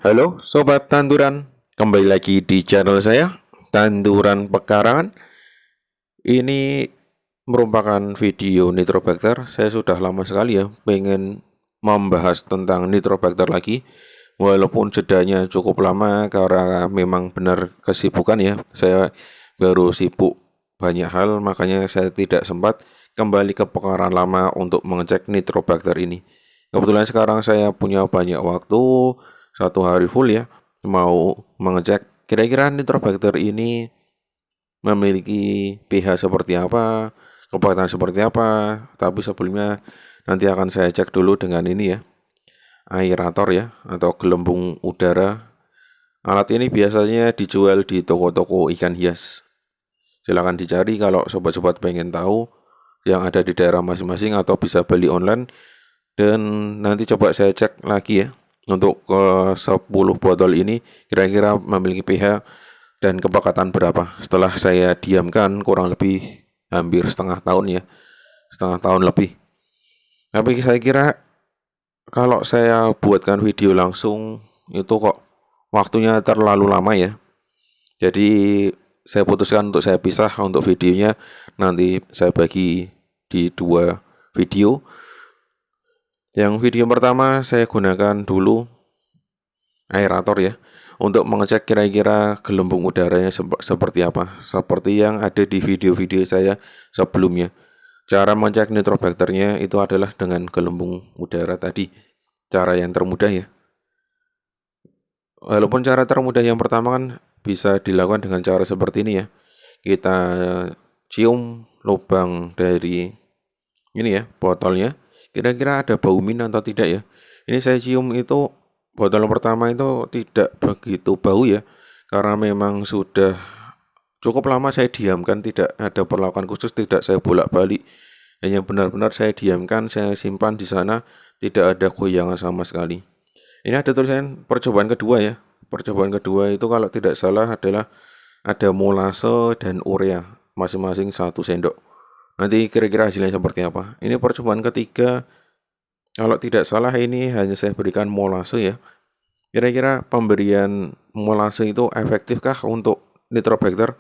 Halo Sobat Tanduran, kembali lagi di channel saya, Tanduran Pekarangan. Ini merupakan video Nitrobacter. Saya sudah lama sekali ya pengen membahas tentang Nitrobacter lagi. Walaupun jedanya cukup lama karena memang benar kesibukan ya. Saya baru sibuk banyak hal, makanya saya tidak sempat kembali ke pekarangan lama untuk mengecek Nitrobacter ini. Kebetulan sekarang saya punya banyak waktu, satu hari full ya, mau mengecek kira-kira Nitrobacter ini memiliki pH seperti apa, kepekatan seperti apa. Tapi sebelumnya nanti akan saya cek dulu dengan ini ya, aerator ya, atau gelembung udara. Alat ini biasanya dijual di toko-toko ikan hias. Silahkan dicari kalau sobat-sobat pengen tahu yang ada di daerah masing-masing, atau bisa beli online. Dan nanti coba saya cek lagi ya, untuk ke 10 botol ini kira-kira memiliki pH dan kepekatan berapa. Setelah saya diamkan kurang lebih hampir setengah tahun ya, setengah tahun lebih. Tapi saya kira kalau saya buatkan video langsung itu kok waktunya terlalu lama ya. Jadi saya putuskan untuk saya pisah untuk videonya. Nanti saya bagi di dua video. Yang video pertama saya gunakan dulu aerator ya, untuk mengecek kira-kira gelembung udaranya seperti apa, seperti yang ada di video-video saya sebelumnya. Cara mengecek nitrobakternya itu adalah dengan gelembung udara tadi, cara yang termudah ya. Walaupun cara termudah yang pertama kan bisa dilakukan dengan cara seperti ini ya. Kita cium lubang dari ini ya, botolnya, kira-kira ada bau min atau tidak ya. Ini saya cium itu, botol pertama itu tidak begitu bau ya, karena memang sudah cukup lama saya diamkan, tidak ada perlakuan khusus, tidak saya bolak-balik, hanya benar-benar saya diamkan, saya simpan di sana, tidak ada goyangan sama sekali. Ini ada tulisan percobaan kedua ya. Percobaan kedua itu kalau tidak salah adalah ada molase dan urea, masing-masing 1 sendok. Nanti kira-kira hasilnya seperti apa. Ini percobaan ketiga, kalau tidak salah ini hanya saya berikan molase ya. Kira-kira pemberian molase itu efektifkah untuk Nitrobacter?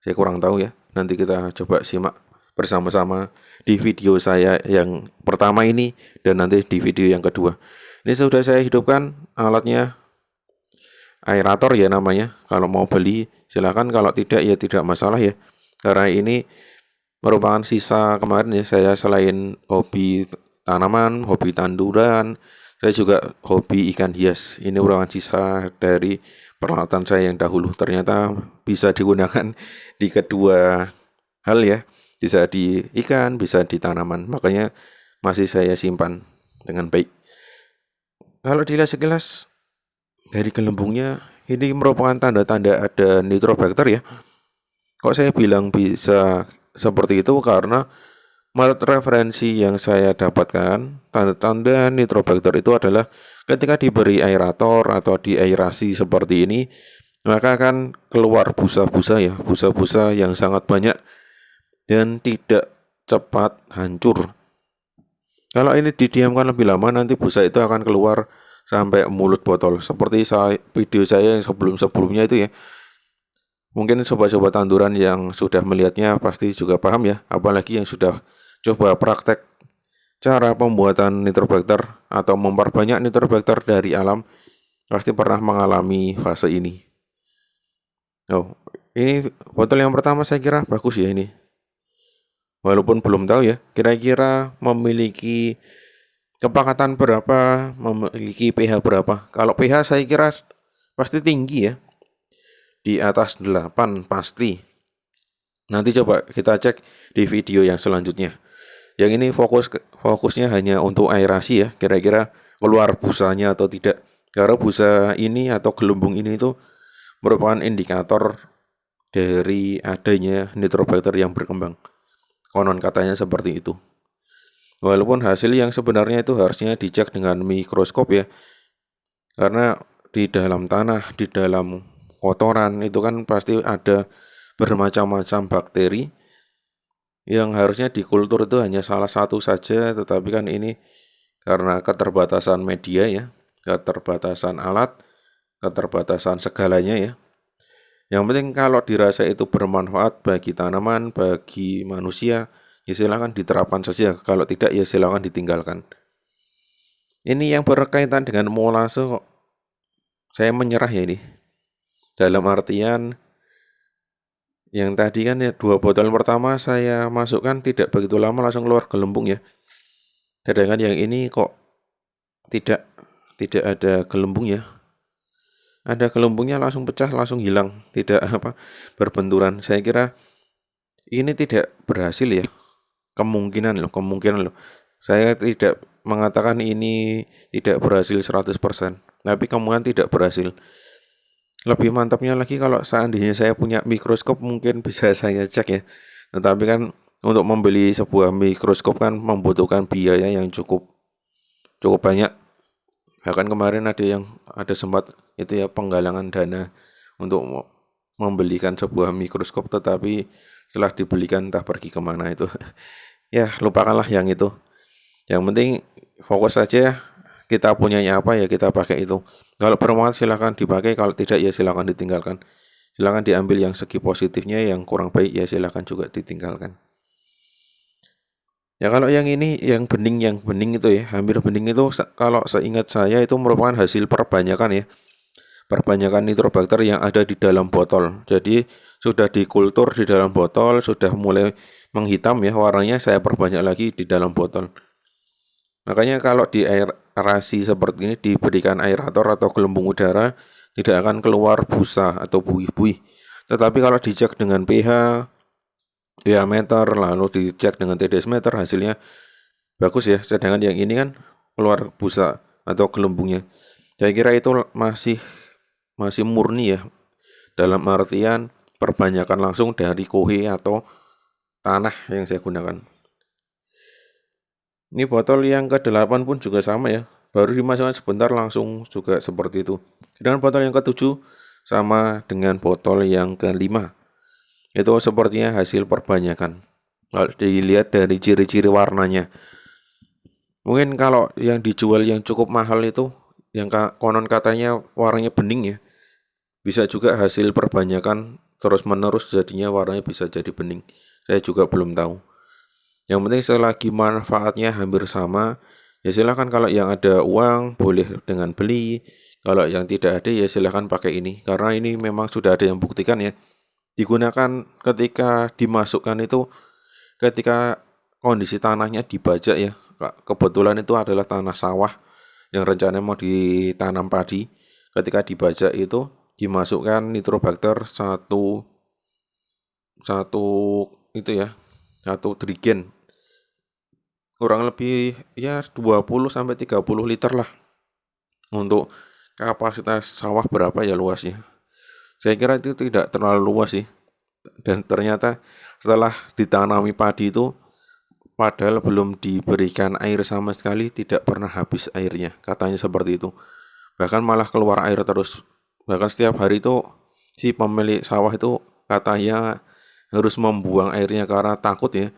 Saya kurang tahu ya. Nanti kita coba simak bersama-sama di video saya yang pertama ini, dan nanti di video yang kedua. Ini sudah saya hidupkan alatnya, aerator ya namanya. Kalau mau beli silakan, kalau tidak ya tidak masalah ya. Karena ini merupakan sisa kemarin ya, saya selain hobi tanaman, hobi tanduran, saya juga hobi ikan hias. Ini merupakan sisa dari peralatan saya yang dahulu. Ternyata bisa digunakan di kedua hal ya. Bisa di ikan, bisa di tanaman. Makanya masih saya simpan dengan baik. Kalau dilihat sekilas dari gelembungnya, ini merupakan tanda-tanda ada nitrobacter ya. Kok saya bilang bisa seperti itu? Karena menurut referensi yang saya dapatkan, tanda-tanda nitrobacter itu adalah ketika diberi aerator atau diaerasi seperti ini, maka akan keluar busa-busa ya, busa-busa yang sangat banyak dan tidak cepat hancur. Kalau ini didiamkan lebih lama, nanti busa itu akan keluar sampai mulut botol. Seperti video saya yang sebelum-sebelumnya itu ya. Mungkin sobat-sobat tanduran yang sudah melihatnya pasti juga paham ya, apalagi yang sudah coba praktek cara pembuatan nitrobacter atau memperbanyak nitrobacter dari alam, pasti pernah mengalami fase ini. Oh, ini botol yang pertama saya kira bagus ya ini. Walaupun belum tahu ya, kira-kira memiliki kepekatan berapa, memiliki pH berapa. Kalau pH saya kira pasti tinggi ya, di atas 8 pasti. Nanti coba kita cek di video yang selanjutnya. Yang ini fokusnya hanya untuk aerasi ya, kira-kira keluar busanya atau tidak. Karena busa ini atau gelembung ini itu merupakan indikator dari adanya nitrobacter yang berkembang. Konon katanya seperti itu. Walaupun hasil yang sebenarnya itu harusnya dicek dengan mikroskop ya. Karena di dalam tanah, di dalam kotoran itu kan pasti ada bermacam-macam bakteri yang harusnya dikultur itu hanya salah satu saja, tetapi kan ini karena keterbatasan media ya, keterbatasan alat, keterbatasan segalanya ya. Yang penting kalau dirasa itu bermanfaat bagi tanaman, bagi manusia, ya silakan diterapkan saja. Kalau tidak, ya silakan ditinggalkan. Ini yang berkaitan dengan molase kok saya menyerah ya ini. Dalam artian yang tadi kan ya 2 botol pertama saya masukkan tidak begitu lama langsung keluar gelembung ya. Sedangkan yang ini kok tidak tidak ada gelembungnya. Ada gelembungnya langsung pecah, langsung hilang, tidak berbenturan. Saya kira ini tidak berhasil ya. Kemungkinan loh. Saya tidak mengatakan ini tidak berhasil 100%, tapi kemungkinan tidak berhasil. Lebih mantapnya lagi kalau seandainya saya punya mikroskop mungkin bisa saya cek ya. Tetapi kan untuk membeli sebuah mikroskop kan membutuhkan biaya yang cukup cukup banyak. Bahkan kemarin ada sempat itu ya penggalangan dana untuk membelikan sebuah mikroskop, tetapi setelah dibelikan entah pergi kemana itu. Ya lupakanlah yang itu. Yang penting fokus saja ya, kita punyanya apa ya kita pakai itu. Kalau bermanfaat silakan dipakai, kalau tidak ya silakan ditinggalkan. Silakan diambil yang segi positifnya, yang kurang baik ya silakan juga ditinggalkan. Ya kalau yang ini yang bening itu ya, hampir bening itu kalau seingat saya itu merupakan hasil perbanyakan ya. Perbanyakan nitrobakter yang ada di dalam botol. Jadi sudah dikultur di dalam botol, sudah mulai menghitam ya warnanya, saya perbanyak lagi di dalam botol. Makanya kalau di aerasi seperti ini diberikan aerator atau gelembung udara, tidak akan keluar busa atau buih-buih. Tetapi kalau dicek dengan pH, diameter, lalu dicek dengan TDS meter, hasilnya bagus ya. Sedangkan yang ini kan keluar busa atau gelembungnya. Saya kira itu masih murni ya. Dalam artian perbanyakan langsung dari kohe atau tanah yang saya gunakan. Ini botol yang ke-8 pun juga sama ya. Baru dimasukkan sebentar langsung juga seperti itu. Dengan botol yang ke-7 sama dengan botol yang ke-5. Itu sepertinya hasil perbanyakan. Kalau dilihat dari ciri-ciri warnanya. Mungkin kalau yang dijual yang cukup mahal itu, yang konon katanya warnanya bening ya. Bisa juga hasil perbanyakan terus-menerus jadinya warnanya bisa jadi bening. Saya juga belum tahu. Yang penting selagi manfaatnya hampir sama, ya silakan kalau yang ada uang boleh dengan beli. Kalau yang tidak ada ya silakan pakai ini. Karena ini memang sudah ada yang buktikan ya. Digunakan ketika dimasukkan itu ketika kondisi tanahnya dibajak ya. Kebetulan itu adalah tanah sawah yang rencananya mau ditanam padi. Ketika dibajak itu dimasukkan nitrobakter satu itu ya, satu drigen. Kurang lebih ya 20 sampai 30 liter lah. Untuk kapasitas sawah berapa ya luasnya. Saya kira itu tidak terlalu luas sih. Dan ternyata setelah ditanami padi itu padahal belum diberikan air sama sekali, tidak pernah habis airnya. Katanya seperti itu. Bahkan malah keluar air terus. Bahkan setiap hari itu si pemilik sawah itu katanya harus membuang airnya karena takut ya.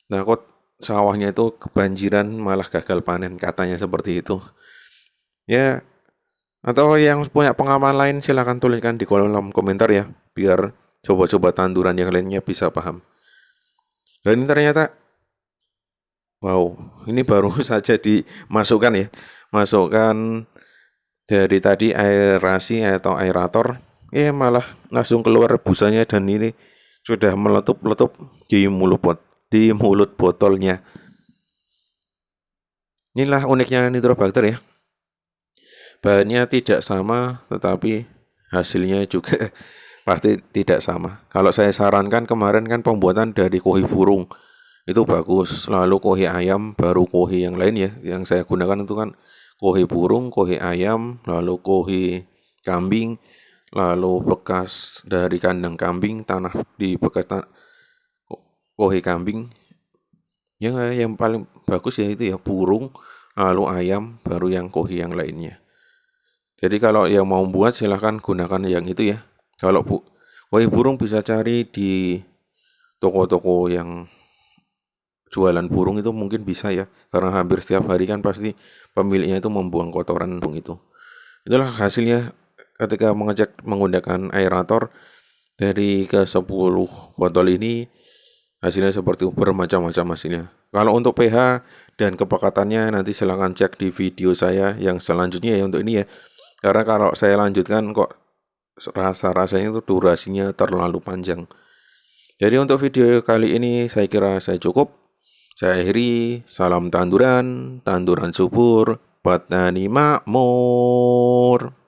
Takut sawahnya itu kebanjiran malah gagal panen, katanya seperti itu. Ya, atau yang punya pengalaman lain silahkan tuliskan di kolom komentar ya, biar coba-coba tanduran yang lainnya bisa paham. Dan ini ternyata, wow, ini baru saja dimasukkan ya, masukkan dari tadi aerasi atau aerator, malah langsung keluar busanya dan ini sudah meletup-letup di mulut botolnya. Inilah uniknya nitrobakter ya. Bahannya tidak sama, tetapi hasilnya juga pasti tidak sama. Kalau saya sarankan kemarin kan pembuatan dari kohi burung itu bagus. Lalu kohi ayam, baru kohi yang lain ya. Yang saya gunakan itu kan kohi burung, kohi ayam, lalu kohi kambing, lalu bekas dari kandang kambing, tanah di bekas kohi kambing. Yang paling bagus ya itu ya burung, lalu ayam, baru yang kohi yang lainnya. Jadi kalau yang mau buat silahkan gunakan yang itu ya. Kalau kohi burung bisa cari di toko-toko yang jualan burung itu mungkin bisa ya. Karena hampir setiap hari kan pasti pemiliknya itu membuang kotoran burung itu. Itulah hasilnya ketika mengecek menggunakan aerator dari ke-10 botol ini, hasilnya seperti bermacam-macam hasilnya. Kalau untuk pH dan kepekatannya nanti silahkan cek di video saya yang selanjutnya ya untuk ini ya. Karena kalau saya lanjutkan kok rasa-rasanya itu durasinya terlalu panjang. Jadi untuk video kali ini saya kira saya cukup. Saya akhiri, salam tanduran, tanduran subur, petani makmur.